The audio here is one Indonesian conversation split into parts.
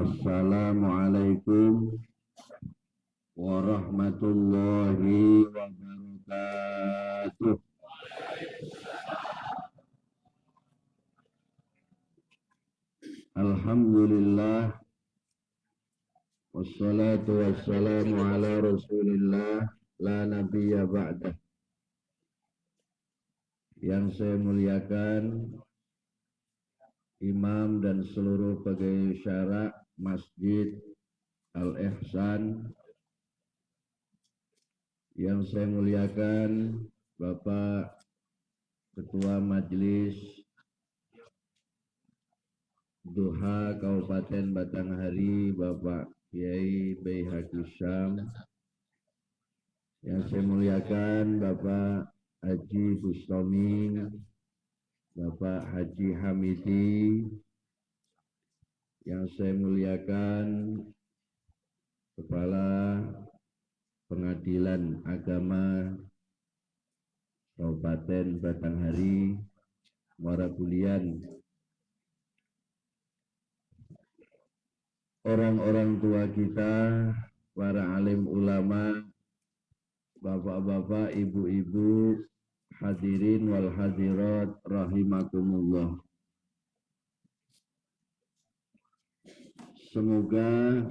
Assalamualaikum warahmatullahi wabarakatuh. Alhamdulillah, wassalatu wassalamu ala rasulillah, la nabiyya ba'dah. Yang saya muliakan imam dan seluruh pegawai syara Masjid Al-Ihsan, yang saya muliakan Bapak Ketua Majelis Duha Kabupaten Batanghari, Bapak Kiai Baihaqi Syam, yang saya muliakan Bapak Haji Bustami, Bapak Haji Hamidi, yang saya muliakan Kepala Pengadilan Agama Kabupaten Batanghari, Muara Bulian, orang-orang tua kita, para alim ulama, bapak-bapak, ibu-ibu, hadirin wal hadirat rahimakumullah. Semoga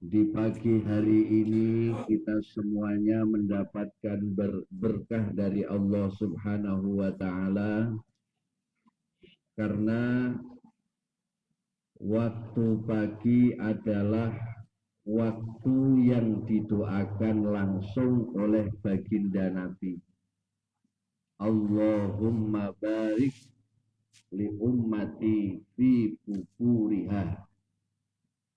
di pagi hari ini kita semuanya mendapatkan berkah dari Allah Subhanahu wa ta'ala, karena waktu pagi adalah waktu yang didoakan langsung oleh baginda Nabi. Allahumma barik li ummati fi bukuriha.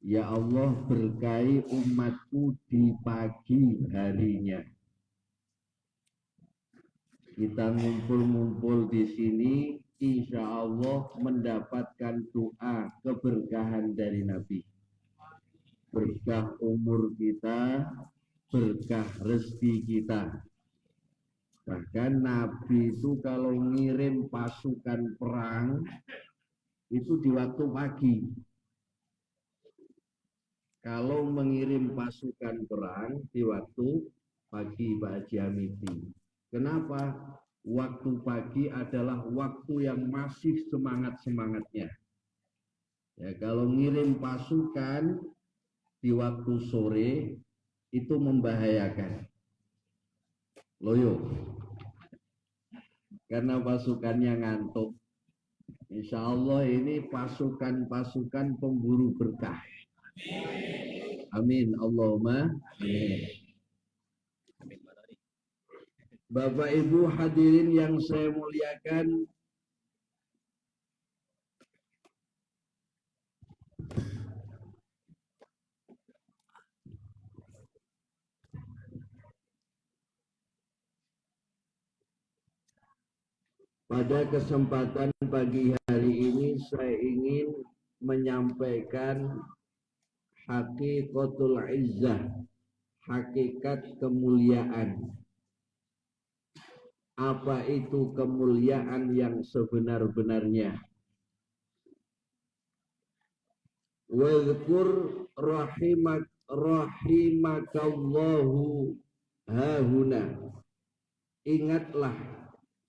Ya Allah, berkahi umatku di pagi harinya. Kita ngumpul-ngumpul di sini, insya Allah mendapatkan doa keberkahan dari Nabi. Berkah umur kita, berkah rezeki kita. Bahkan Nabi itu kalau ngirim pasukan perang itu di waktu pagi. Kalau mengirim pasukan perang di waktu pagi, Pak Haji Hamidi. Kenapa? Waktu pagi adalah waktu yang masih semangat-semangatnya. Ya, kalau ngirim pasukan di waktu sore itu membahayakan. Loyo. Karena pasukannya ngantuk. Insya Allah ini pasukan-pasukan pemburu berkah. Amin. Allahumma amin. Bapak Ibu hadirin yang saya muliakan, pada kesempatan pagi hari ini saya ingin menyampaikan hakikatul izzah, hakikat kemuliaan. Apa itu kemuliaan yang sebenar-benarnya? Wadhkur rahimakallahu hahuna. Ingatlah,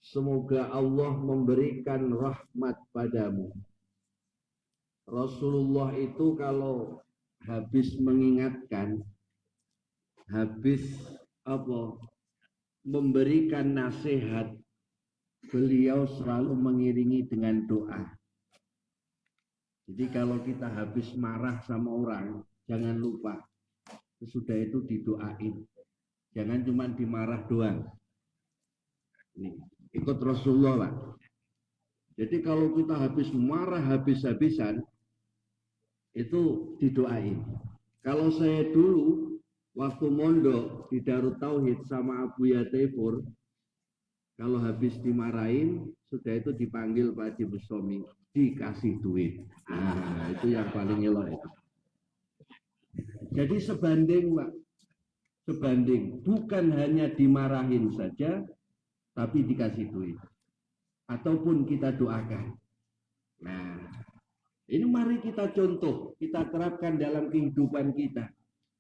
semoga Allah memberikan rahmat padamu. Rasulullah itu kalau habis mengingatkan, habis memberikan nasihat, beliau selalu mengiringi dengan doa. Jadi kalau kita habis marah sama orang, jangan lupa sesudah itu didoain. Jangan cuma dimarah doang. Nih, ikut Rasulullah, Pak. Jadi kalau kita habis marah habis-habisan, itu didoain. Kalau saya dulu waktu mondok di Darut Tauhid sama Abu Yataifur, kalau habis dimarahin, sudah itu dipanggil Pak Haji Bustami, dikasih duit. Nah, itu yang paling elok itu. Jadi sebanding, Pak. Sebanding. Bukan hanya dimarahin saja, tapi dikasih duit. Ataupun kita doakan. Nah, Ini mari kita contoh, kita terapkan dalam kehidupan kita.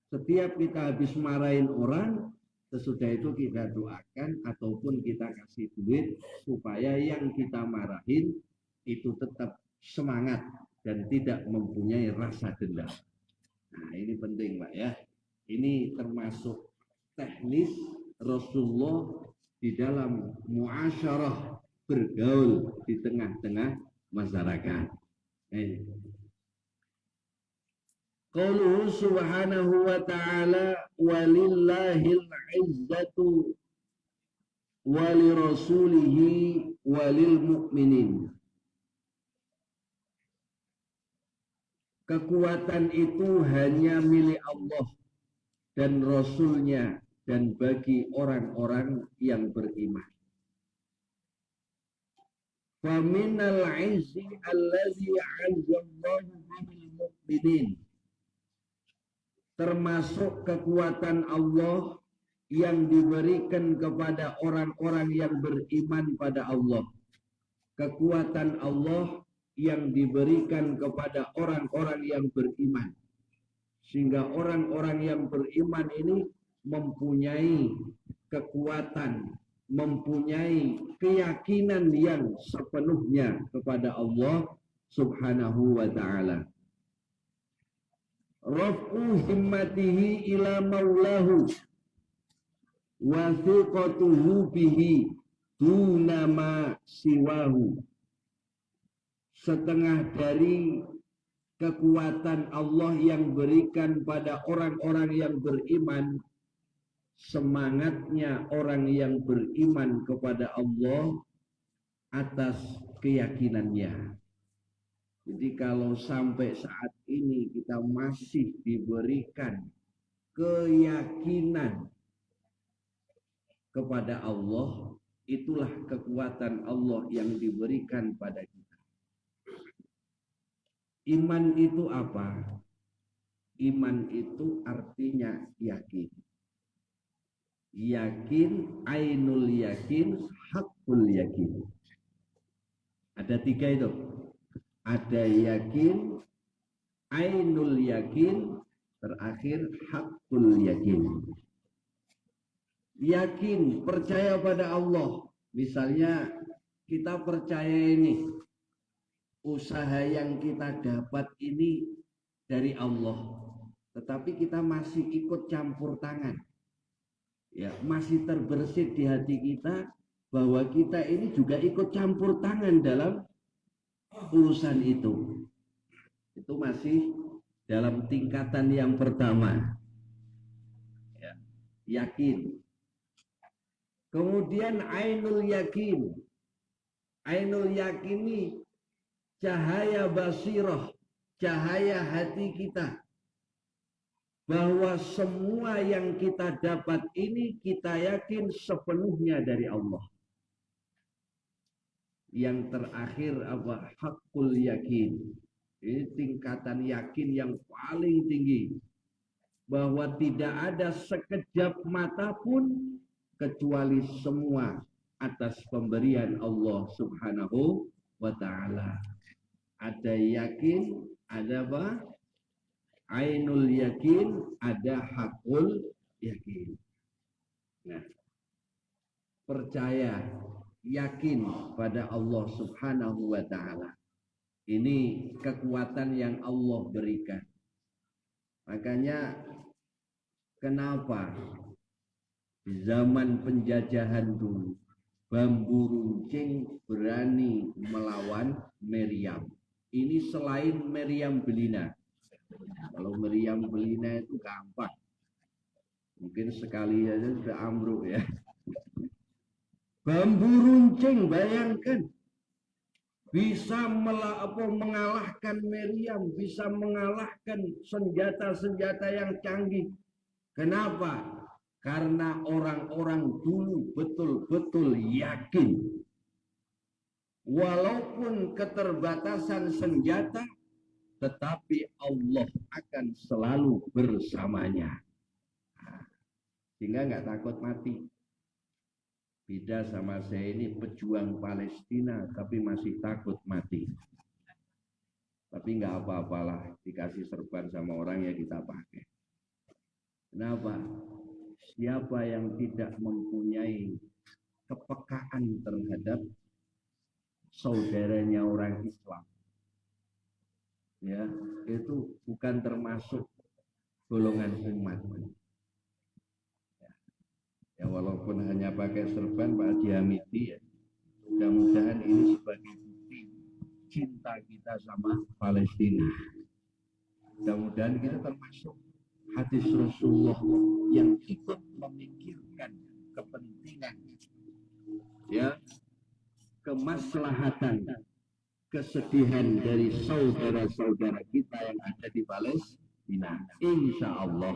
Setiap kita habis marahin orang, sesudah itu kita doakan ataupun kita kasih duit supaya yang kita marahin itu tetap semangat dan tidak mempunyai rasa dendam. Nah, ini penting, Pak ya. Ini termasuk teknis Rasulullah di dalam muasyarah bergaul di tengah-tengah masyarakat. Qauluhu subhanahu wa ta'ala walillahil izzatu walirasulihi walil mu'minin. Kekuatan itu hanya milik Allah dan Rasulnya dan bagi orang-orang yang beriman. Faminal izzi allazi azzallahu bihil mu'minin. Termasuk kekuatan Allah yang diberikan kepada orang-orang yang beriman pada Allah. Kekuatan Allah yang diberikan kepada orang-orang yang beriman. Sehingga orang-orang yang beriman ini mempunyai kekuatan, mempunyai keyakinan yang sepenuhnya kepada Allah Subhanahu wa ta'ala. Raf'u himmatihi ila maulahu wa thiqatuhu bihi dunama siwahu. Setengah dari kekuatan Allah yang berikan pada orang-orang yang beriman, semangatnya orang yang beriman kepada Allah atas keyakinannya. Jadi kalau sampai saat ini kita masih diberikan keyakinan kepada Allah, itulah kekuatan Allah yang diberikan pada kita. Iman itu apa? Iman itu artinya yakin. Yakin, ainul yakin, hakul yakin. Ada tiga itu. Ada yakin, ainul yakin, terakhir hakul yakin. Yakin, percaya pada Allah. Misalnya kita percaya ini, usaha yang kita dapat ini dari Allah, tetapi kita masih ikut campur tangan, ya, masih terbersit di hati kita bahwa kita ini juga ikut campur tangan dalam urusan itu masih dalam tingkatan yang pertama, ya, yakin. Kemudian ainul yakin, ainul yakini cahaya basirah, cahaya hati kita, bahwa semua yang kita dapat ini kita yakin sepenuhnya dari Allah. Yang terakhir apa? Hakul yakin. Ini tingkatan yakin yang paling tinggi, bahwa tidak ada sekejap mata pun kecuali semua atas pemberian Allah Subhanahu wa ta'ala. Ada yakin, ada apa? Ainul yakin, ada hakul yakin. Nah, percaya, yakin pada Allah Subhanahu wa ta'ala. Ini kekuatan yang Allah berikan. Makanya kenapa di zaman penjajahan dulu bambu runcing berani melawan Meriam. Ini selain Meriam Belina. Kalau Meriam Belina itu gampang, mungkin sekali aja sudah ambruk ya. Bambu runcing, bayangkan, bisa mengalahkan Meriam, bisa mengalahkan senjata-senjata yang canggih. Kenapa? Karena orang-orang dulu betul-betul yakin, walaupun keterbatasan senjata, tetapi Allah akan selalu bersamanya. Sehingga nggak takut mati. Beda sama saya ini pejuang Palestina, tapi masih takut mati. Tapi nggak apa-apalah, dikasih serban sama orang ya kita pakai. Kenapa? Siapa yang tidak mempunyai kepekaan terhadap saudaranya orang Islam, ya itu bukan termasuk golongan umat. Ya walaupun hanya pakai serban Pak Haji Hamidi, ya, mudah-mudahan ini sebagai bukti cinta kita sama Palestina. Mudah-mudahan kita termasuk hadis Rasulullah yang ikut memikirkan kepentingan, ya, kemaslahatan, kesedihan dari saudara-saudara kita yang ada di Palestina. Insya Allah,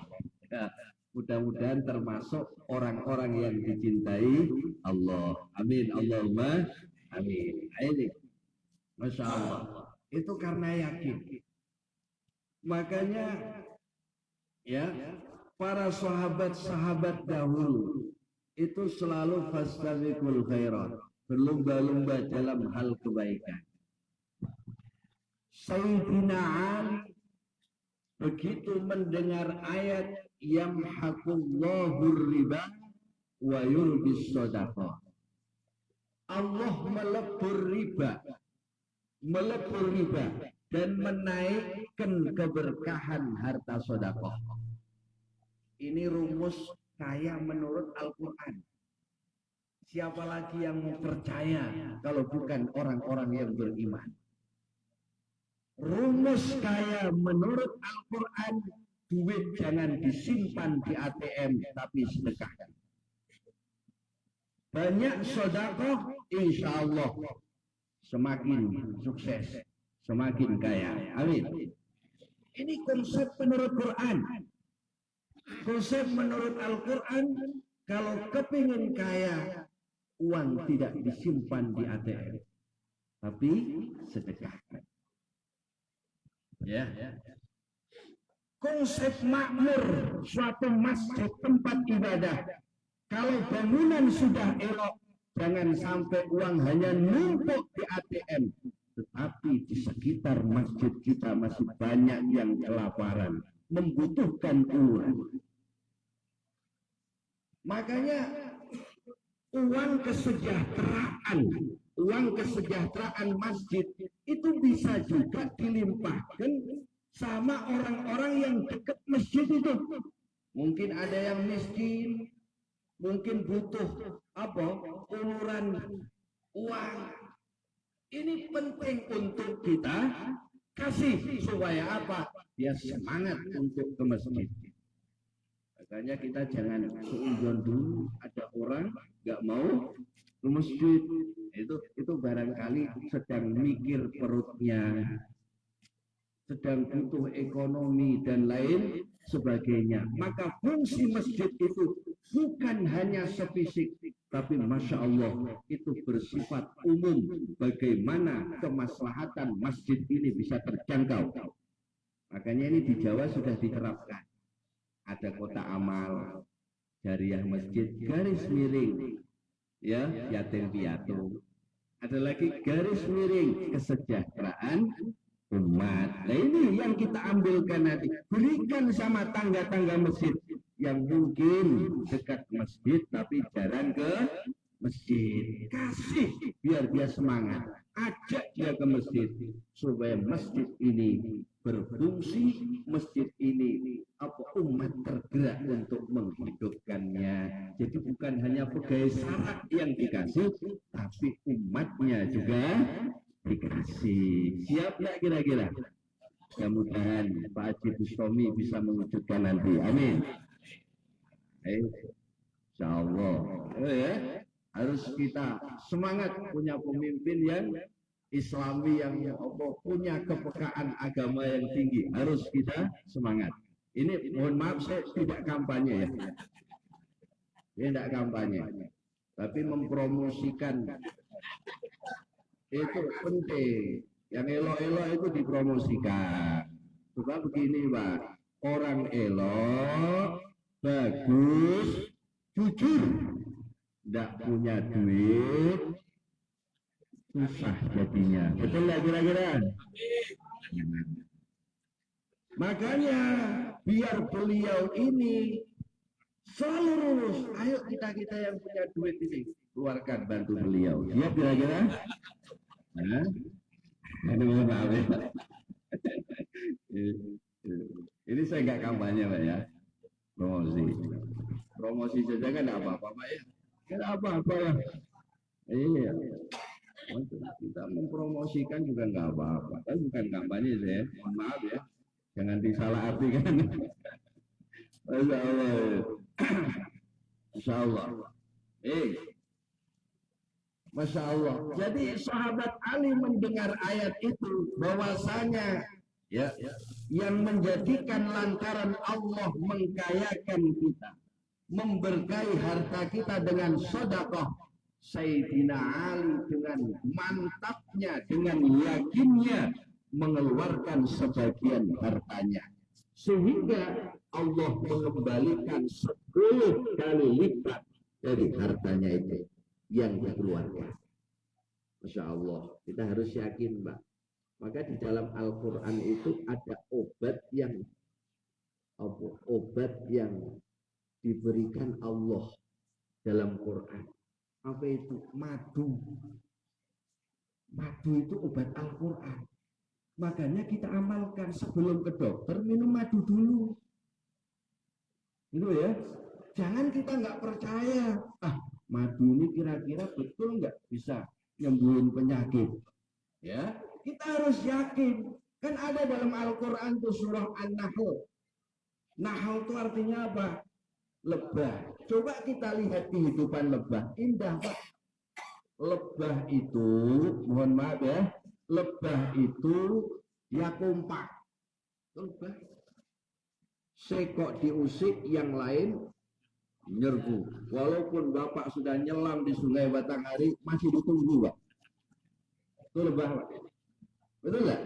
ya, mudah-mudahan termasuk orang-orang yang dicintai Allah. Amin. Allahumma amin. Ini, Masya Allah. Itu karena yakin. Makanya, ya, para sahabat-sahabat dahulu itu selalu fastabiqul khairat, berlomba-lomba dalam hal kebaikan. Sayyidina Ali begitu mendengar ayat yamhaqullahu riba wa yurbis shadaqah, Allah melebur riba dan menaikkan keberkahan harta sedekah. Ini rumus kaya menurut Al-Quran. Siapa lagi yang mau percaya kalau bukan orang-orang yang beriman? Rumus kaya menurut Al-Quran, duit jangan disimpan di ATM, tapi sedekahkan. Banyak sedekah, insya Allah semakin sukses, semakin kaya. Amin. Ini konsep menurut Quran. Konsep menurut Al-Quran, kalau kepingin kaya, uang tidak disimpan di ATM, tapi sedekahkan. Ya. Konsep makmur suatu masjid tempat ibadah, kalau bangunan sudah elok, jangan sampai uang hanya numpuk di ATM, tetapi di sekitar masjid kita masih banyak yang kelaparan, membutuhkan uang. Makanya uang kesejahteraan masjid itu bisa juga dilimpahkan sama orang-orang yang dekat masjid itu. Mungkin ada yang miskin, mungkin butuh uluran uang. Ini penting untuk kita kasih supaya apa? Dia semangat untuk ke masjid. Makanya kita jangan seuzon dulu ada orang nggak mau ke masjid. Itu barangkali sedang mikir perutnya, sedang butuh ekonomi dan lain sebagainya. Maka fungsi masjid itu bukan hanya fisik, tapi Masya Allah itu bersifat umum. Bagaimana kemaslahatan masjid ini bisa terjangkau. Makanya ini di Jawa sudah diterapkan. Ada kotak amal, jariah masjid, garis miring, ya, yatim piatu. Ada lagi garis miring, kesejahteraan umat. Nah ini yang kita ambilkan nanti, berikan sama tangga-tangga masjid yang mungkin dekat masjid tapi jarang ke masjid. Kasih biar dia semangat, ajak dia ke masjid supaya masjid ini berfungsi, masjid ini umat tergerak untuk menghidupkannya. Jadi bukan hanya pegawai syarat yang dikasih, tapi umatnya juga dikasih. Siap nggak kira-kira? Mudah-mudahan Pak Haji Bustami bisa mewujudkan nanti. Amin. Insya Allah. Ya, harus kita semangat punya pemimpin yang Islami, yang punya kepekaan agama yang tinggi. Harus kita semangat. Ini mohon maaf saya tidak kampanye ya. Ini tidak kampanye. Tapi mempromosikan itu penting. Yang elok-elok itu dipromosikan. Sebab begini Pak, orang elok, bagus, jujur, tidak punya duit, susah jadinya. Betul nggak kira-kira? Makanya biar beliau ini selalu lurus. Ayo kita yang punya duit ini keluarkan, bantu beliau. Siap kira-kira? Nah, mohon maaf ya. Ini saya nggak kampanye Pak ya, promosi. Promosi saja kan nggak apa-apa Pak ya. Kan apa-apa ya. Iya. Kita mempromosikan juga nggak apa-apa. Tapi bukan kampanye saya. Mohon maaf ya. Jangan disalah artikan. Masya Allah. Masya Allah. Masya Allah. Jadi sahabat Ali mendengar ayat itu bahwasanya ya, yang menjadikan lantaran Allah mengkayakan kita, memberkahi harta kita dengan sedekah, Sayyidina Ali dengan mantapnya, dengan yakinnya mengeluarkan sebagian hartanya, sehingga Allah mengembalikan 10 kali lipat dari hartanya itu yang dikeluarkan. Masya Allah, kita harus yakin Pak. Maka di dalam Al-Quran itu ada obat yang diberikan Allah dalam Quran. Apa itu? Madu. Madu itu obat Al-Quran. Makanya kita amalkan sebelum ke dokter minum madu dulu. Itu ya. Jangan kita nggak percaya. Madu ini kira-kira betul nggak bisa nyembuhin penyakit? Ya, kita harus yakin. Kan ada dalam Al-Quran itu surah An-Nahl. Nahl itu artinya apa? Lebah. Coba kita lihat kehidupan lebah. Indah Pak. Lebah itu, mohon maaf ya, lebah itu ya kompak. Lebah. Sekok diusik, yang lain nyerbu. Walaupun Bapak sudah nyelam di Sungai Batanghari, masih ditunggu Pak. Itu lebah Pak. Betul nggak?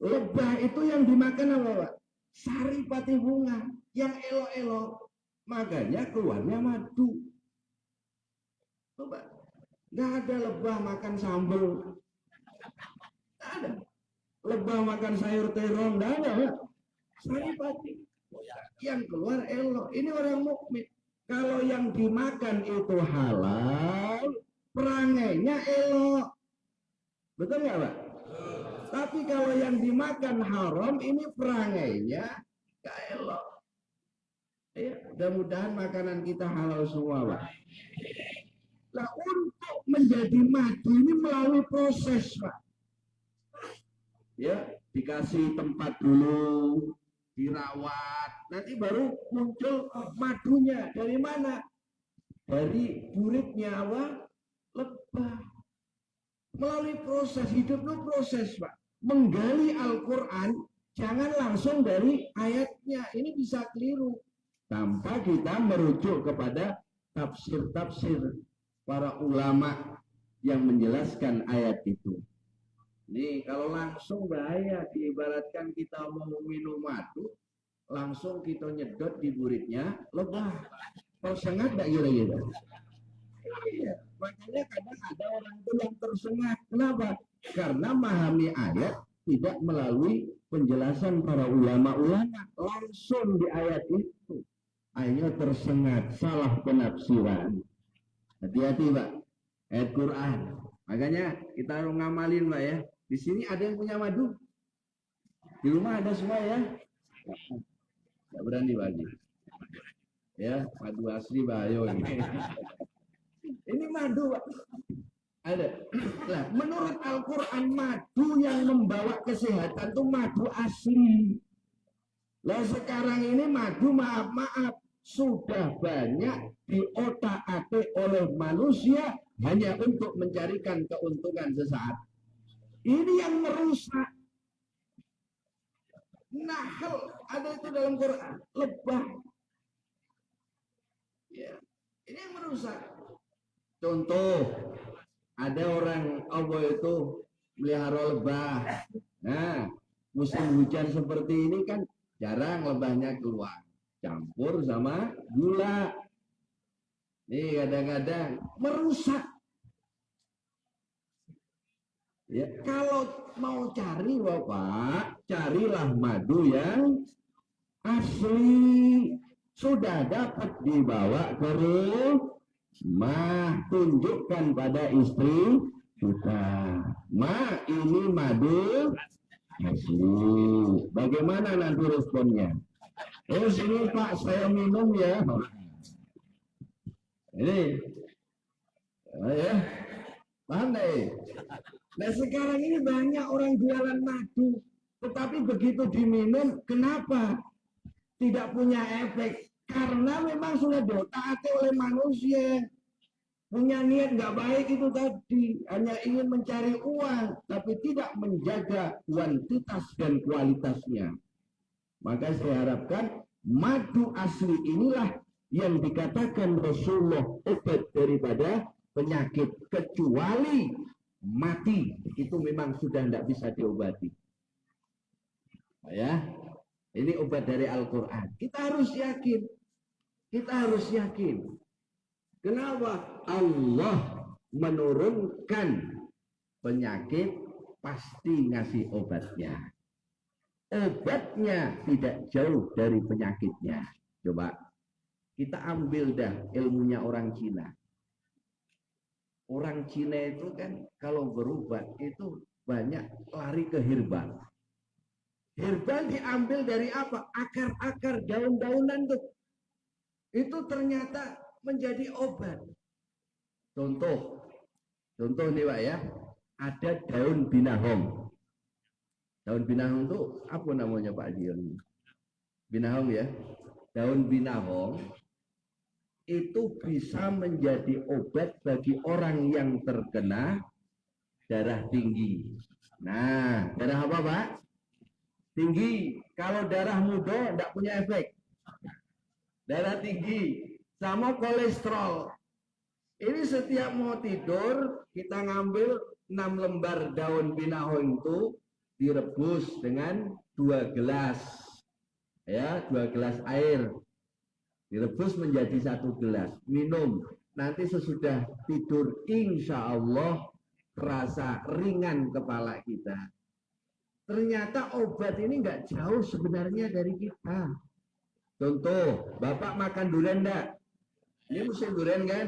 Lebah itu yang dimakan apa Pak? Sari pati bunga yang elok-elok. Makanya keluarnya madu. Coba. Nggak ada lebah makan sambal. Nggak ada. Lebah makan sayur terong. Nggak ada Pak. Sari pati. Yang keluar elok. Ini orang mukmin. Kalau yang dimakan itu halal, perangainya elok. Betul nggak Pak? Tapi kalau yang dimakan haram, ini perangainya gak elok. Ya, mudah-mudahan makanan kita halal semua Pak. Nah, untuk menjadi madu ini melalui proses Pak. Ya, dikasih tempat dulu, dirawat, nanti baru muncul madunya. Dari mana? Dari buritnya apa? Lebah. Melalui proses hidup itu proses Pak. Menggali Al-Quran jangan langsung dari ayatnya. Ini bisa keliru. Tanpa kita merujuk kepada tafsir-tafsir para ulama yang menjelaskan ayat itu. Nih kalau langsung bahaya. Diibaratkan kita mau minum madu, langsung kita nyedot di buritnya lebah. Tersengat gak kira-kira? Iya. Makanya kadang ada orang itu yang tersengat. Kenapa? Karena memahami ayat tidak melalui penjelasan para ulama-ulama. Langsung di ayat itu. Akhirnya tersengat, salah penafsiran. Hati-hati Pak. Ayat Quran. Makanya kita harus ngamalin Pak ya. Di sini ada yang punya madu. Di rumah ada semua ya. Tidak berani Pak. Ya, madu asli Pak. Ayo ini. Ini madu Pak. Ada. Nah, menurut Al-Quran madu yang membawa kesehatan itu madu asli. Nah sekarang ini madu maaf sudah banyak diotak-atik oleh manusia hanya untuk mencarikan keuntungan sesaat. Ini yang merusak. Nahl ada itu dalam Quran. Lebah. Ya, ini yang merusak. Contoh, ada orang Allah itu melihara lebah. Nah, musim hujan seperti ini kan jarang lebahnya keluar. Campur sama gula. Nih kadang-kadang merusak. Ya, kalau mau cari Bapak, carilah madu yang asli. Sudah dapat dibawa ke rumah, tunjukkan pada istri kita. Ma, ini madu asli. Bagaimana nanti responnya? Oh sini Pak, saya minum ya. Ini, ya, pandai. Nah sekarang ini banyak orang jualan madu, tetapi begitu diminum, kenapa tidak punya efek? Karena memang sudah diotak-atik oleh manusia. Punya niat nggak baik itu tadi, hanya ingin mencari uang, tapi tidak menjaga kuantitas dan kualitasnya. Maka saya harapkan madu asli inilah yang dikatakan Rasulullah obat daripada penyakit, kecuali mati itu memang sudah tidak bisa diobati. Ya, ini obat dari Al-Quran. Kita harus yakin. Kita harus yakin. Kenapa? Allah menurunkan penyakit pasti ngasih obatnya. Obatnya tidak jauh dari penyakitnya. Coba kita ambil dah ilmunya orang Cina. Orang Cina itu kan kalau berobat itu banyak lari ke herbal. Herbal diambil dari apa? Akar-akar, daun-daunan tuh. Itu ternyata menjadi obat. Contoh nih Pak ya, ada daun binahong. Daun binahong itu apa namanya Pak Dion? Binahong ya. Daun binahong itu bisa menjadi obat bagi orang yang terkena darah tinggi. Nah, darah apa Pak? Tinggi. Kalau darah muda tidak punya efek. Darah tinggi sama kolesterol. Ini setiap mau tidur kita ngambil 6 lembar daun binahong itu direbus dengan 2 gelas. Ya, 2 gelas air. Direbus menjadi 1 gelas. Minum. Nanti sesudah tidur insya Allah rasa ringan kepala kita. Ternyata obat ini nggak jauh sebenarnya dari kita. Contoh, Bapak makan durian enggak? Ini musim durian kan?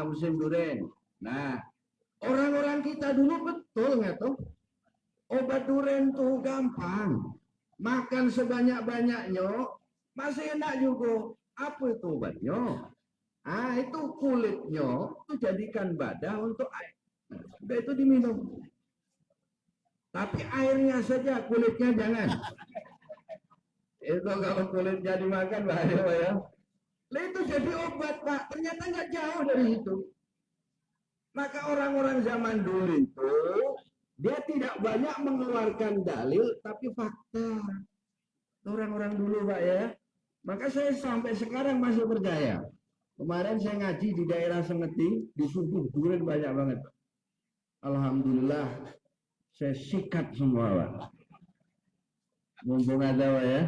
Musim durian. Nah, orang-orang kita dulu betul nggak tuh? Obat durian tuh gampang. Makan sebanyak-banyaknya, masih enak juga. Apa itu obatnya? Itu kulitnya, itu jadikan badah untuk air. Nah, itu diminum. Tapi airnya saja, kulitnya jangan. Itu kalau kulitnya dimakan bahaya ya. Nah, itu jadi obat Pak. Ternyata nggak jauh dari itu. Maka orang-orang zaman dulu itu dia tidak banyak mengeluarkan dalil, tapi fakta. Orang-orang dulu Pak ya. Maka saya sampai sekarang masih percaya. Kemarin saya ngaji di daerah Sengeti, di Subuh durian banyak banget. Alhamdulillah saya sikat semua Pak. Mumpung ada Pak ya.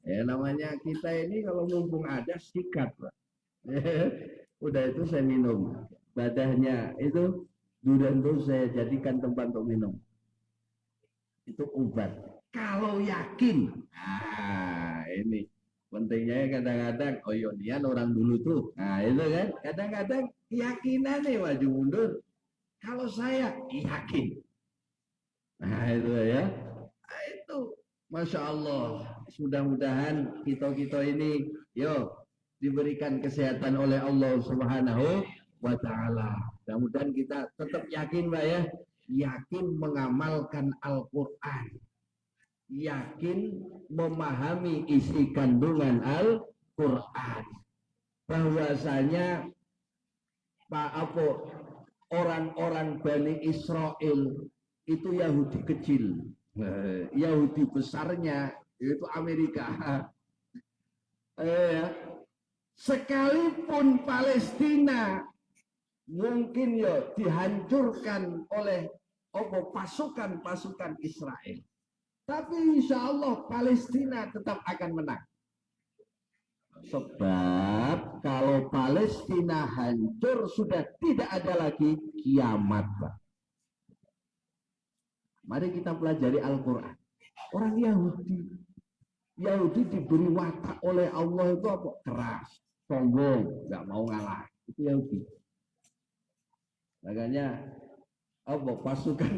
Ya namanya kita ini kalau mumpung ada sikat Pak. Udah itu saya minum. Badahnya itu durian itu saya jadikan tempat untuk minum. Itu obat. Kalau yakin, ini pentingnya kadang-kadang oyonian orang dulu tuh. Nah itu kan kadang-kadang keyakinan nih maju mundur. Kalau saya yakin. Nah itu ya. Nah, itu Masya Allah. Mudah-mudahan kita ini diberikan kesehatan oleh Allah Subhanahu wa Ta'ala. Mudah-mudahan kita tetap yakin Pak ya. Yakin mengamalkan Al-Quran. Yakin memahami isi kandungan Al-Quran. Bahwasanya orang-orang Bani Israel itu Yahudi kecil. Yahudi besarnya itu Amerika. Sekalipun Palestina mungkin dihancurkan oleh pasukan Israel, tapi insya Allah Palestina tetap akan menang. Sebab kalau Palestina hancur sudah tidak ada lagi kiamat Pak. Mari kita pelajari Al-Quran. Orang Yahudi diberi watak oleh Allah itu apa? Keras, sombong, nggak mau ngalah. Itu Yahudi. Makanya apa?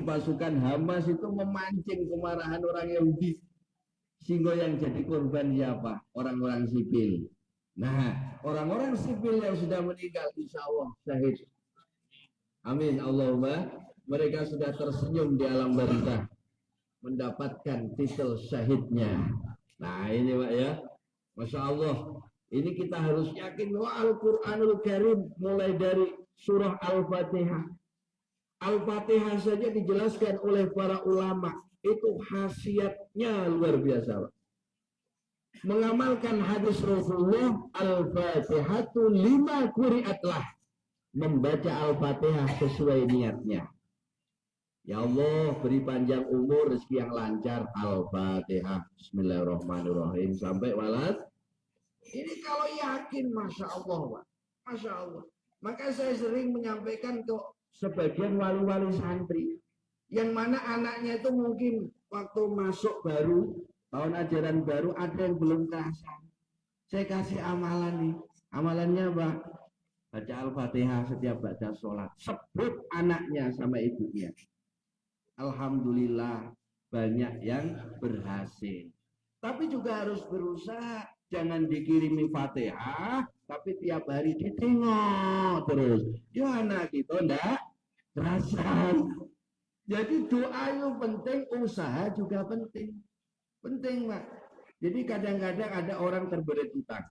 Pasukan Hamas itu memancing kemarahan orang Yahudi. Sehingga yang jadi korban siapa? Orang-orang sipil. Nah, orang-orang sipil yang sudah meninggal, insya Allah syahid. Amin Allahumma. Mereka sudah tersenyum di alam barzakh, mendapatkan titel syahidnya. Nah ini Pak ya, Masya Allah. Ini kita harus yakin bahwa Al-Quranul Karim mulai dari surah Al-Fatihah. Al-Fatihah saja dijelaskan oleh para ulama. Itu khasiatnya luar biasa Pak. Mengamalkan hadis Rasulullah, Al-Fatihatu lima quri'atlah. Membaca Al-Fatihah sesuai niatnya. Ya Allah, beri panjang umur, rezeki yang lancar. Al-Fatihah. Bismillahirrahmanirrahim. Sampai walad. Ini kalau yakin, Masya Allah, Pak. Masya Allah. Maka saya sering menyampaikan ke sebagian wali-wali santri. Yang mana anaknya itu mungkin waktu masuk baru, tahun ajaran baru, ada yang belum kerasa. Saya kasih amalan nih. Amalannya Pak, baca Al-Fatihah setiap baca sholat. Sebut anaknya sama ibunya. Alhamdulillah banyak yang berhasil. Tapi juga harus berusaha. Jangan dikirimi Fatihah, tapi tiap hari ditengok terus. Ya anak kita enggak terasa. Jadi doa itu penting, usaha juga penting. Penting Pak. Jadi kadang-kadang ada orang terbelit utang.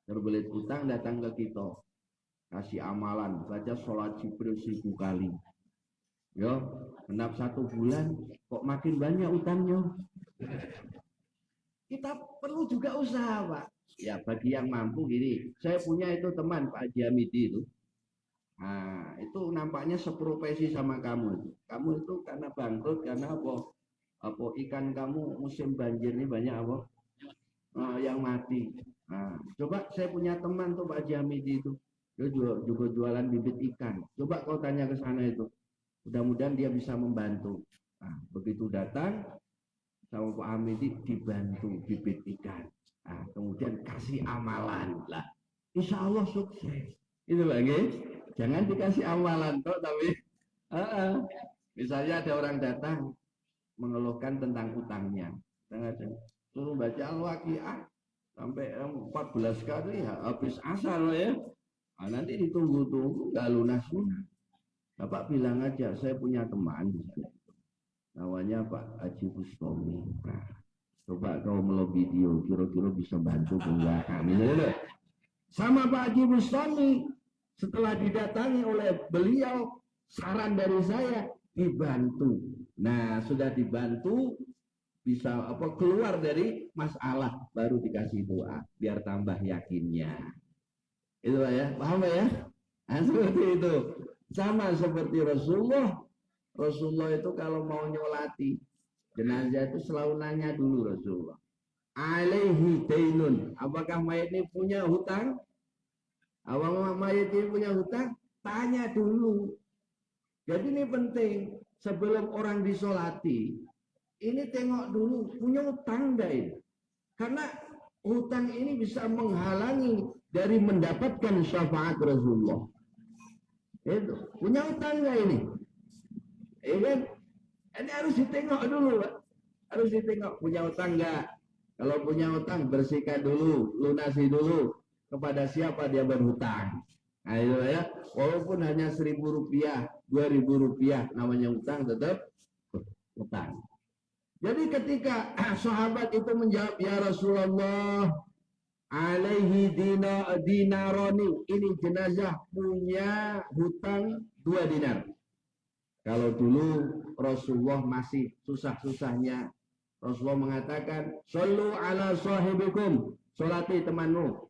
Terbelit utang datang ke kita. Kasih amalan, baca sholat Jibril 1000 kali. Yo, genap 1 bulan kok makin banyak utangnya. Kita perlu juga usaha Pak. Ya bagi yang mampu gini, saya punya itu teman Pak Haji Hamidi itu. Nah itu nampaknya seprofesi sama kamu itu. Kamu itu karena bangkrut karena apa? Apa ikan kamu musim banjir ini banyak apa? Yang mati. Nah, coba saya punya teman tuh Pak Haji Hamidi itu. Dia juga jualan bibit ikan. Coba kau tanya ke sana itu. Mudah-mudahan dia bisa membantu. Nah, begitu datang sama Pak Hamidi dibantu bibit ikan. Nah, kemudian kasih amalan lah. Insya Allah sukses. Itu lagi. Jangan dikasih amalan toh, tapi misalnya ada orang datang mengeluhkan tentang utangnya. Suruh baca Al-Waqiah sampai 14 kali ya, habis asal ya. Nah, nanti ditunggu-tunggu nggak lunas-lunas. Bapak bilang aja, saya punya teman di sana. Namanya Pak Haji Bustami. Nah, coba kau melobi dia, kira-kira bisa bantu enggak? Nah, sama Pak Haji Bustami, setelah didatangi oleh beliau, saran dari saya dibantu. Nah, sudah dibantu, bisa keluar dari masalah, baru dikasih doa, biar tambah yakinnya. Itu ya, paham ya? Nah, seperti itu. Sama seperti Rasulullah. Rasulullah itu kalau mau nyolati jenazah itu selalu nanya dulu Rasulullah. Alaihi dainun. Apakah mayat ini punya hutang? Apakah mayat ini punya hutang? Tanya dulu. Jadi ini penting. Sebelum orang disolati, ini tengok dulu punya hutang enggak ini? Karena hutang ini bisa menghalangi dari mendapatkan syafaat Rasulullah. Itu punya utang nggak ini? Kan? Ini harus ditengok dulu, Pak. Harus ditengok punya utang nggak. Kalau punya utang bersihkan dulu, lunasi dulu kepada siapa dia berhutang. Nah itu ya, walaupun hanya Rp1.000, Rp2.000, namanya utang tetap utang. Jadi ketika sahabat itu menjawab, ya Rasulullah, alaihi dinaroni, ini jenazah punya hutang 2 dinar. Kalau dulu Rasulullah masih susah-susahnya, Rasulullah mengatakan, shollu ala sahibikum, sholati temanmu.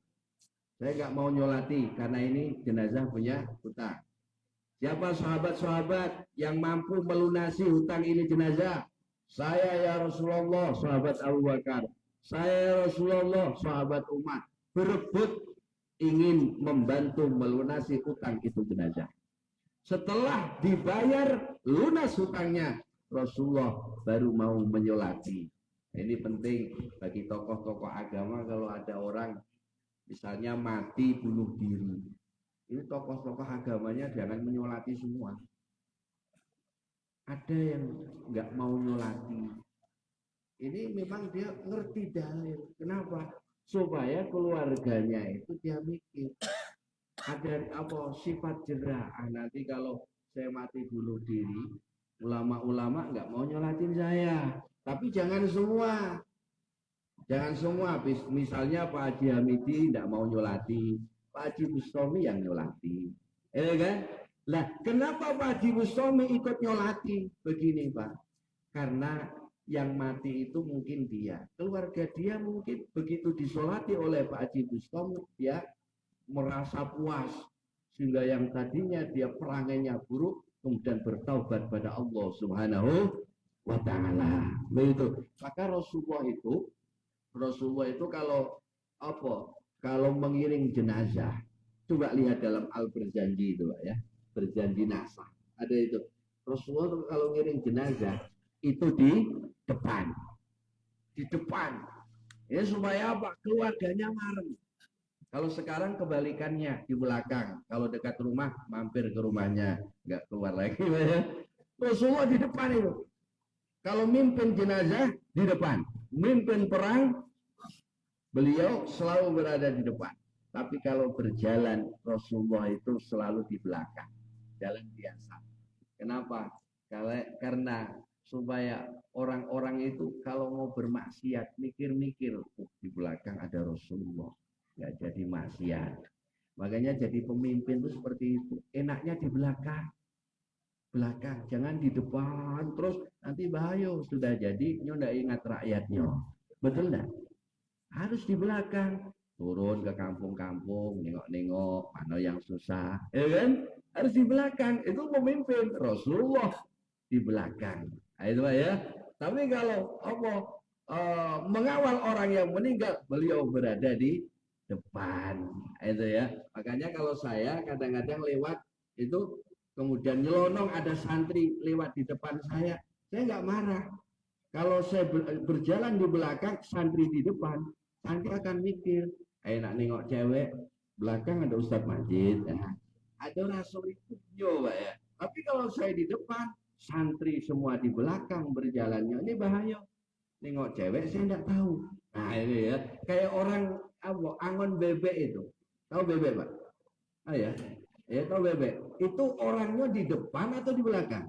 Saya nggak mau nyolati karena ini jenazah punya hutang. Siapa sahabat-sahabat yang mampu melunasi hutang ini jenazah? Saya ya Rasulullah, sahabat Abu Bakar. Saya Rasulullah, sahabat Umar, berebut ingin membantu melunasi hutang itu jenazah. Setelah dibayar lunas hutangnya, Rasulullah baru mau menyolati. Ini penting bagi tokoh-tokoh agama kalau ada orang misalnya mati bunuh diri. Ini tokoh-tokoh agamanya jangan menyolati semua. Ada yang nggak mau nyolati. Ini memang dia ngerti dalil. Kenapa? Supaya keluarganya itu dia mikir. Ada apa sifat jerah. Nanti kalau saya mati bunuh diri, ulama-ulama nggak mau nyolatin saya. Tapi jangan semua. Jangan semua. Misalnya Pak Haji Hamidi tidak mau nyolati. Pak Haji Bustami yang nyolati. Kan? Lah, kenapa Pak Haji Bustami ikut nyolati? Begini Pak. Karena yang mati itu mungkin dia. Keluarga dia mungkin begitu disolati oleh Pak Haji Bustami, dia merasa puas. Sehingga yang tadinya dia perangainya buruk, kemudian bertaubat pada Allah Subhanahu wa ta'ala. Begitu. Maka Rasulullah itu kalau kalau mengiring jenazah, coba lihat dalam Al-Berjanji itu Pak ya, berjanji nasah. Ada itu. Rasulullah itu kalau ngiring jenazah itu di depan. Ya supaya apa? Keluarganya marem. Kalau sekarang kebalikannya di belakang. Kalau dekat rumah mampir ke rumahnya, nggak keluar lagi. Rasulullah di depan itu. Kalau mimpin jenazah di depan, mimpin perang beliau selalu berada di depan. Tapi kalau berjalan Rasulullah itu selalu di belakang, jalan biasa. Kenapa? Karena supaya orang-orang itu kalau mau bermaksiat mikir-mikir, di belakang ada Rasulullah, nggak jadi maksiat. Makanya jadi pemimpin itu seperti itu. Enaknya di belakang. Jangan di depan terus nanti bahaya, sudah jadi ndak ingat rakyatnya. Betul enggak? Harus di belakang, turun ke kampung-kampung, nengok-nengok mana yang susah, ya kan? Harus di belakang. Itu pemimpin. Rasulullah di belakang. Nah, itu Pak ya. Tapi kalau mengawal orang yang meninggal, beliau berada di depan. Nah, itu ya. Makanya kalau saya kadang-kadang lewat itu kemudian nyelonong ada santri lewat di depan saya nggak marah. Kalau saya berjalan di belakang, santri di depan, santri akan mikir, enak nengok cewek, belakang ada Ustadz Majid, ada Rasul itu, Pak ya. Tapi kalau saya di depan, santri semua di belakang berjalannya, ini bahaya. Nengok cewek saya nggak tahu. Nah ini ya, kayak orang angon bebek itu, tahu bebek Pak? Ah ya. Ya tahu bebek, itu orangnya di depan atau di belakang?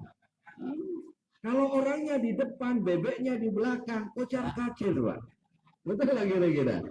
Kalau orangnya di depan, bebeknya di belakang, kocar kacir Pak. Betul lagi kira-kira.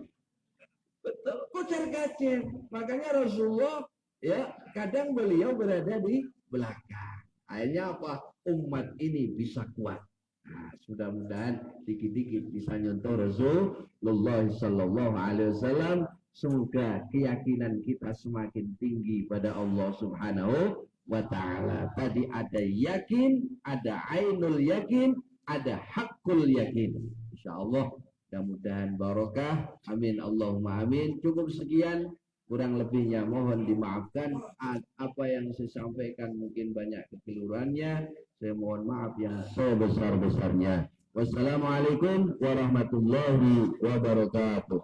Betul, kocar kacir. Makanya Rasulullah ya kadang beliau berada di belakang. Akhirnya apa? Umat ini bisa kuat. Nah, mudah-mudahan dikit-dikit bisa nyontoh Rasulullah Sallallahu Alaihi Wasallam. Semoga keyakinan kita semakin tinggi pada Allah Subhanahu wa ta'ala. Tadi ada yakin, ada ainul yakin, ada hakul yakin. Insyaallah mudah-mudahan barokah. Amin Allahumma amin. Cukup sekian, kurang lebihnya mohon dimaafkan. Apa yang saya sampaikan mungkin banyak kekeliruannya. Saya mohon maaf yang sebesar-besarnya. Wassalamualaikum warahmatullahi wabarakatuh.